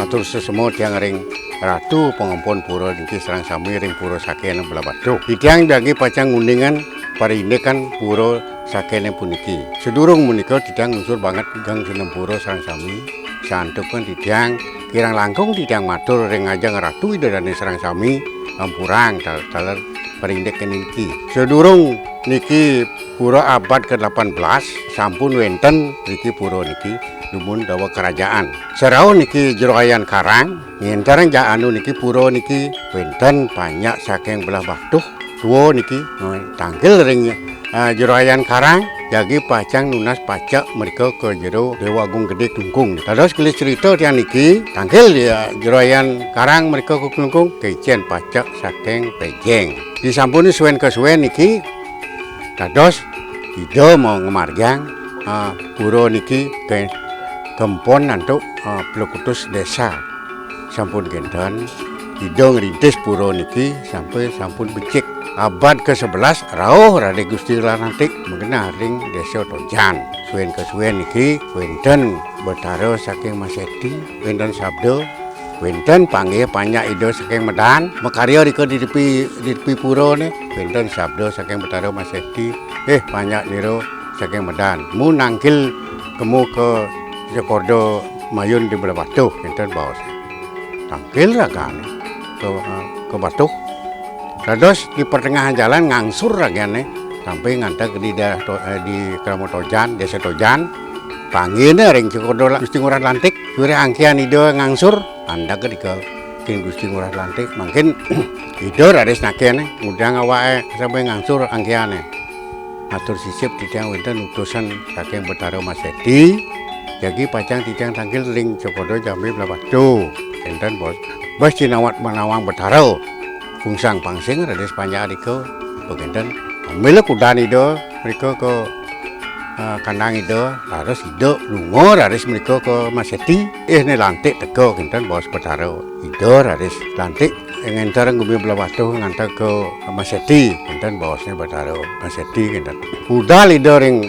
matur sesemo tiang ring ratu pengampun pura niki sareng sami ring pura Saken belah Batuh. Tiang dagi pacang ngunningan parindekan pura Saken puniki. Sedurung menika tiang unsur banget gang jeneng pura sareng sami. Santuken tiang kirang langkung tiang matur ring ajeng ratu idane sareng sami ampurang daler parindekan niki. Sedurung niki pura abad ke-18 sampun wenten mriki pura niki lumun dawa kerajaan. Serau niki Jeroayan Karang ngentareng anu niki pura niki wenten banyak saking belah Batuh tuwa niki tanggil ring Jeroayan Karang jagi pacang nunas pajak mereka ke jero Dewa Agung Gede Klungkung. Terus kelis cerita tiang niki tanggil dia Jeroayan Karang mereka ke Klungkung kecen pajak saking Pejeng. Disampuni suwen kesuwen niki kados ide mau ngemargang pura niki ke kempon nantuk Plekutus desa sampun genten ide ngerintis pura niki sampai sampun becik abad ke-11 rauh Rade Gusti Lanantik mengenal ring desa Tojan. Suwen kesuwen niki wenten Betara saking Maseti wenten sabda wenten panggih panyak ide saking Medan makarya rika di tepi pura ne wenten sabda saking Betara Maseti panyak niro saking Medan mu nangkil kemu ke Jakarta mayun di belah Batuh wenten baos tangkil ragane ke Batuh. Terus di pertengahan jalan ngangsur ragane sampai ngantek di Kramo Tojan, desa Tojan. Panggilnya ring Jakarta Gusti Ngurah Lantik, sore angkian ide ngangsur anda ke Gusti Ngurah Lantik mungkin ide rades nakene ngundang awake sampai ngangsur angkiane. Atur sisip tiang wenten utusan saking Betara Maseti jadi pacang tiang tanggil ring Jokodo Jambi belah Batuh enten bos cinawat menawang Betara fungsang pangsing rades panjang riko begenten ambil kuda ide mereka ke kandang ide harus ide lungo harus mereka ke Maseti ne lantik teko genten bos Betara ide harus lantik ngantar ngumi belah Batuh ngantar ke Maseti genten bosnya Betara Maseti genten kuda ide ring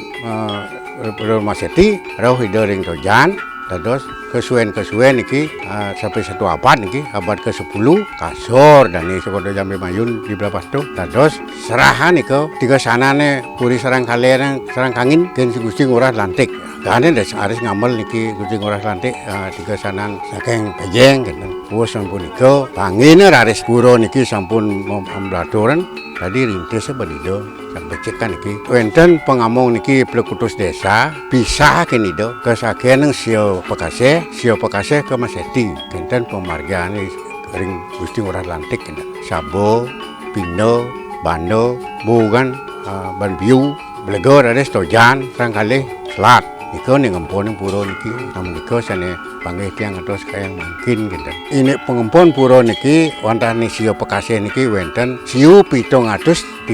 Maseti rauh ide ring Tojan. Terus kesuwen niki sampai 1 abad niki abad ke-10 kasur dan ini Jakarta Jambi Mayun di belah Batuh. Terus serahan niko tiga sanane puri sarang kalian sarang kangin gen Gusti Ngurah Lantik. Gane harus ngamel niki Gusti Ngurah Lantik tiga sanan saking Pejeng gitu. Wes sampun niko pangine raris pura niki sampun mblaturan tadi rintis sebenido sampai cekan niki wenten pengamong niki Plekutus desa pisah kenido ke saken sio Pekasih ke Maseti genten pemargaan ring Gusti Ngurah Lantik Sabo Pindo Bando Bugan Banbiu Blegor ada Tojan Sangkali Selat iko ning ngempon pura niki namun iko sane panggih tiang atos kayang mungkin gitu. Ini pengempon pura niki wonten sio Pekasih niki wenten siu 732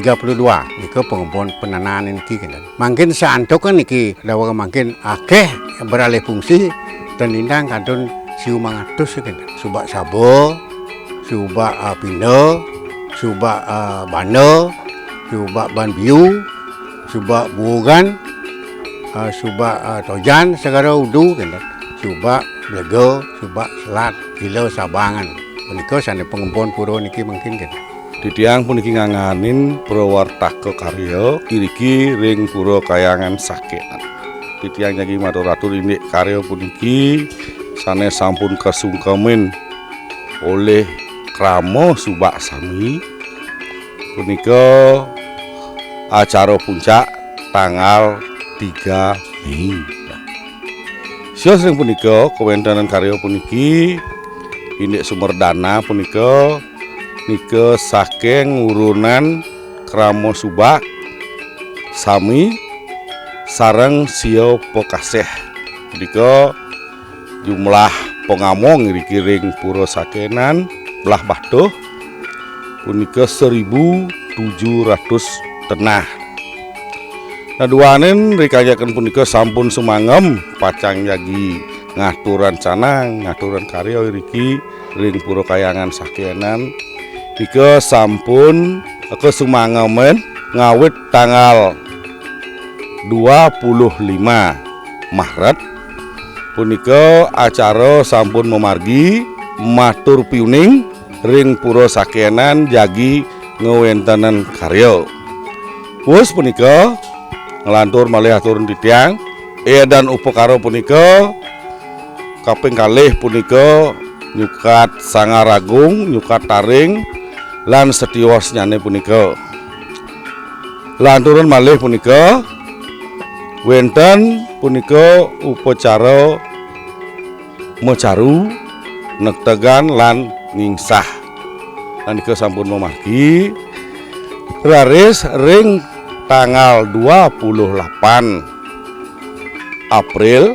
niko pengempon penananan niki gitu. Mangkin saantoken niki dawa mangkin akeh beralih fungsi dan indang kantun siu 500 gitu. Subak Sabo, subak Pindo, subak Bando, subak Banbiu, subak Bugan, subak Tojan segara udu gitu. Subak Blego, subak Selat, Gilo Sabangan. Punika sane pengempon pura niki mungkin gitu. Ditiang puniki nganganin Purwartaka karya iriki ring pura Kayangan Sakenan. Ditiang nyagi matur ini karya puniki sane sampun kesungkemin oleh Kramo Subak Sami. Punika acara puncak tanggal 3 Mei. Sios ring punika kewentanan karya puniki indek sumber dana punika nika saking urunan Kramo Subak Sami sareng sio Pekasih. Punika jumlah pengamong ngriki ring pura Sakenan belah Batuh punika 1.700 tenah. Naduanen rikayaken punika sampun sumangem pacang yagi ngaturan canang ngaturan karya iriki ring pura Kayangan Sakenan nika sampun kesumangemen ngawit tanggal 25 Maret punika acara sampun memargi matur piuning ring pura sakenan jagi ngewentanan karya. Wus punika ngelantur malih aturun titiang dan upakara punika kaping kalih punika nyukat Sangaragung, nyukat taring lan setiwas nyane punika. Lanturun malih punika wenten punika upacara mecaru, nektegan lan ngingsah. Nalika sampun memargi raris ring tanggal 28 April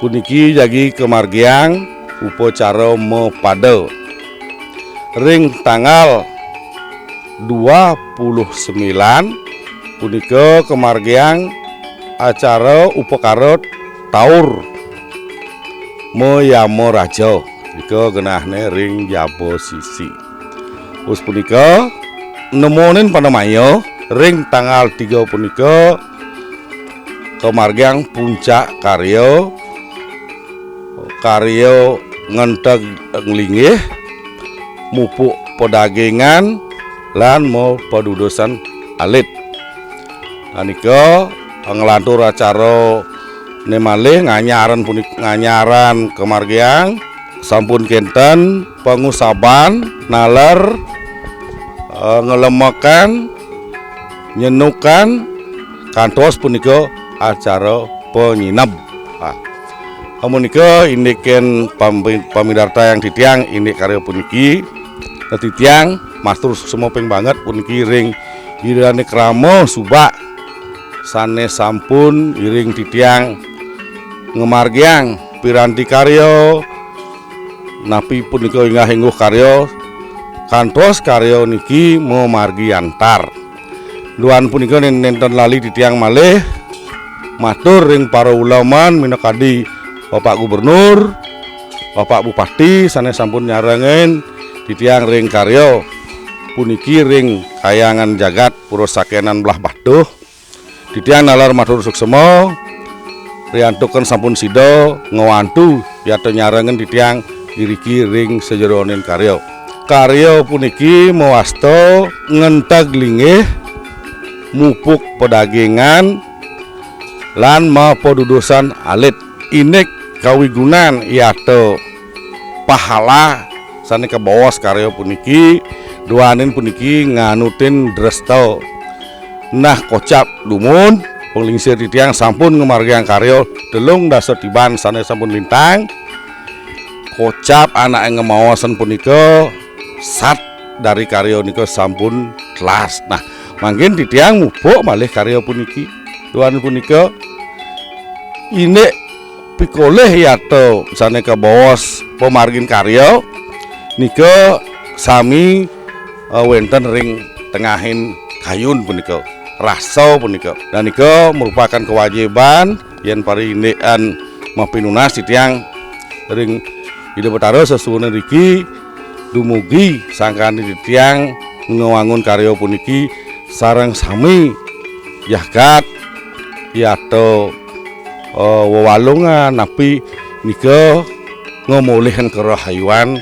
puniki jagi kemargiang upacara mepada. Ring tanggal 29 punika kemargiang acara upakara taur Meyamo Raja. Nika genahne ring Jabo Sisi. Us punika nemonin panamaya ring tanggal 3 punika kemargiang puncak karya ngenteg nglingih mupuk pedagingan lan mau padudusan alit. Anika nglantur acara nemalih nganyaran kemargiang sampun kenten pengusaban nalar ngelemakan nyenukan kantos punika acara penyinab. Amunika indiken pamidarta yang titiang ini karya puniki titiang matur semopeng banget puniki ring irane kramo subak sane sampun iring titiang ngemargiang piranti karya napi punika inggah hingguh karya kantos karya niki memargi antar duan punika nenten lali titiang malih matur ring para ulaman minakadi Bapak Gubernur, Bapak Bupati sane sampun nyarengen titiang ring karya puniki ring kayangan jagat pura sakenan belah Baduh. Titiang nalar matur suksema riantukeun sampun sida ngewantu yata nyarengen titiang iriki ring sejeroning karya. Karya puniki mewasta ngenteg linggih mupuk pedagingan lan mapadudusan alit. Inek kawigunan yata pahala sane kebawas karya puniki duanin puniki nganutin dresta. Nah kocap lumun penglingsir titiang sampun ngemargiang karya delung dasa tiban sane sampun lintang kocap anak yang ngemawasan punika sat dari karya nika sampun kelas. Nah mangkin titiang mupuk malih karya puniki duanin punika inek pikoleh yata sane kabawas pemargin karya nika sami wenten ring tengahin kayun punika rasa punika dan nika merupakan kewajiban yen parindekan mapinunas titiang ring Ida Betara sesuwune riki dumugi sangkane titiang ngewangun karya puniki sareng sami jagat yata wewalungan napi nika ngemulihan kerahayuan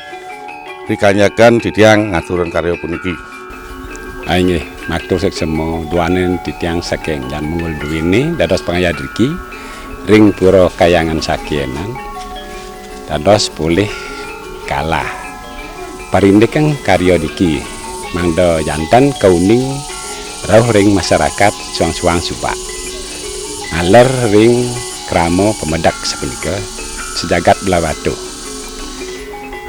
dikanyakan titiang ngaturan karya puniki. Nggih, matur seksema duanen titiang saking Jan Munggul Duwini dados pangayad riki ring pura kayangan sakenan dados pulih kalah parindekan karya niki mangda jantan kauning rawuh ring masyarakat suang-suang subak aler ring kramo pemedak sepunika sejagat belah Baduh.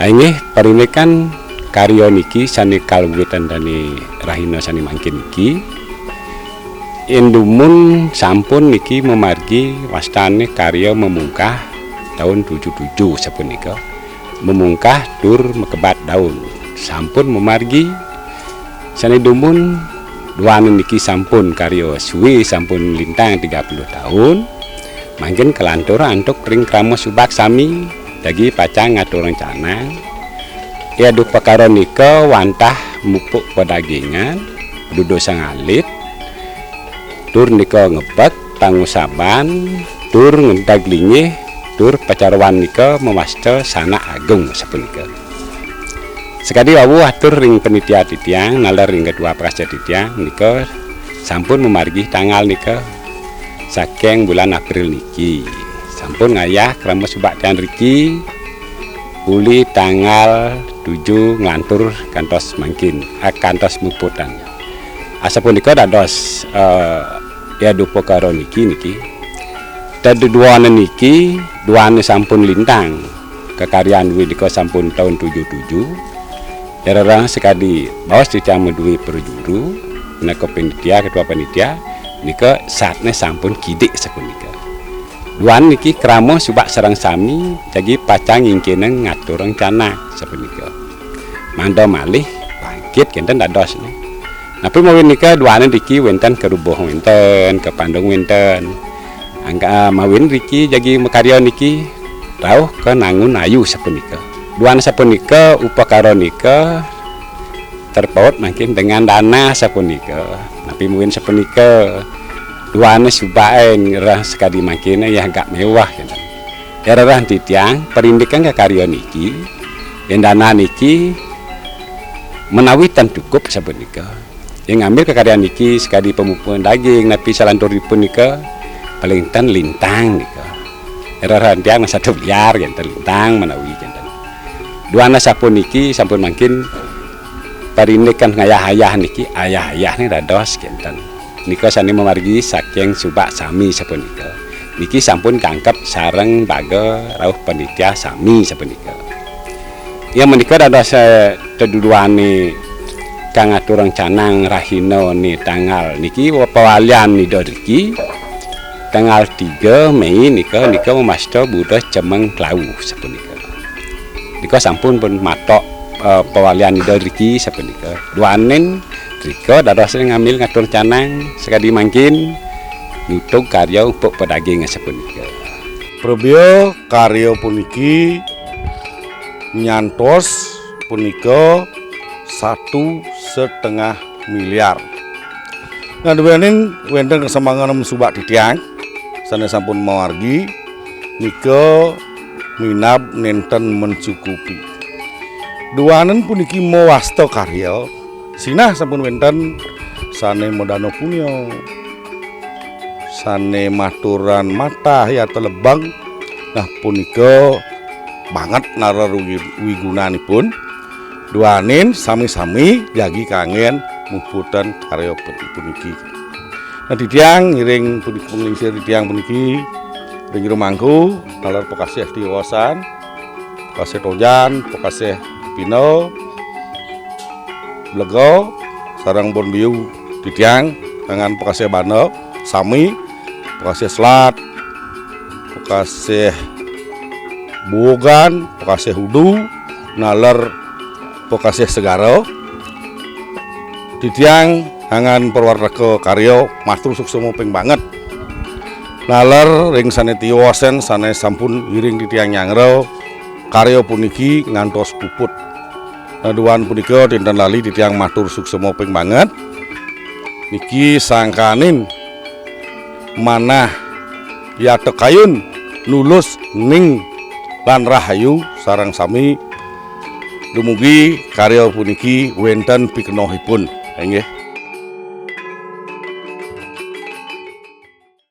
Nggih parindekan karya niki sane kalwitan dani rahina sane mangkin niki indumun sampun niki memargi wastane karya memungkah tahun 77 sepunika memungkah dur mekebat daun sampun memargi sane dumun duanen niki sampun karya suwi sampun lintang 30 tahun mangkin kelantur antuk ring kramo subak sami dagi pacang ngatur rencana ya duh perkara nika wantah mupuk pedagingan dudosa ngalit tur nika ngebet pangusaban tur ngendag lingih ngatur pacarwan nika mewasta sana agung sapunika. Sekadi wawu atur ring penitia titiang nalar ring kedua praja titiang nika sampun memargi tanggal nika saking bulan April niki. Sampun ngayah krama subak tiang riki uli tanggal 7 ngantur kantos mangkin kantos muputan. Asapunika dados ya dupo karo niki dadi duane niki duane sampun lintang kekaryaan widika sampun tahun 77 Erang sekadi bawas titiang medui perjuru naka panitia ketua panitia nika saatnya sampun kidik sapunika. Duan niki kramo subak sareng sami jagi pacang ingkenen ngatur rencana sapunika. Manda malih bangkit kenten dados. Napa mawin nika duane niki wenten kerubuh wenten kepandung wenten. Angka mawin riki jagi makarya niki rauh ke nangun ayu sapunika. Duan sapunika upakara nika terpaut makin dengan dana sapunika. Napi mungkin sapunika duane subaen rah sekadi makin ya agak mewah kan. Ya rah titiang perindikan ke karya niki yang dana niki menawitan cukup sapunika. Yang ngambil ke karya niki sekadi pemupuan daging napi salanturipun nika paling tan lintang nika. Ya rah tiang 1 miliar yang terlintang menawi kan. Duana sapun niki sampun makin parindikan ngayah-ayah niki ayah-ayah ni dados kenten. Nika sani memargi saking subak sami sapunika. Niki sampun kangkep sareng baga rauh panitia sami sapunika. Ya menika dados teduduane kang atur rencana rahina ni tanggal niki pewalian ni doriki tanggal 3 Mei nika memasta budah cemeng klau sapunika. Nika sampun pun matok pewalian doriki sapunika. Duanen rika dados ngambil ngatur canang sekadi mangkin nyutug karya upuk pedaging sapunika. Probio karya puniki nyantos punika 1,5 miliar. Ngaduwening wenten kesemangan subak titiang sanes sampun mawargi nika minab nenten mencukupi. Duanen puniki mawasta karya sinah sampun wenten sane modano punyo sane maturan mata ya telebang. Nah punika banget nara wigunanipun duanen sami-sami jagi kangen muputan karya puniki. Nah titiang ngiring puniki penglingsir titiang puniki ring rumangku nalar pokasih diwasan pokasih tojan pokasih pino blego sarang bon biu titiang dengan pokasih bano sami pokasih selat pokasih buogan pokasih hudu nalar pokasih segaro titiang hangan perwarga karya matur suksemo ping banget nalar ring sane tiwasen sane sampun iring titiang nyangro karya puniki ngantos puput. Duan punika dinten lali titiang matur suksemo ping banget niki sangkanin manah ya tekayun lulus ning lan rahayu sarang sami dumugi karya puniki wenten pikenohipun. Nggih.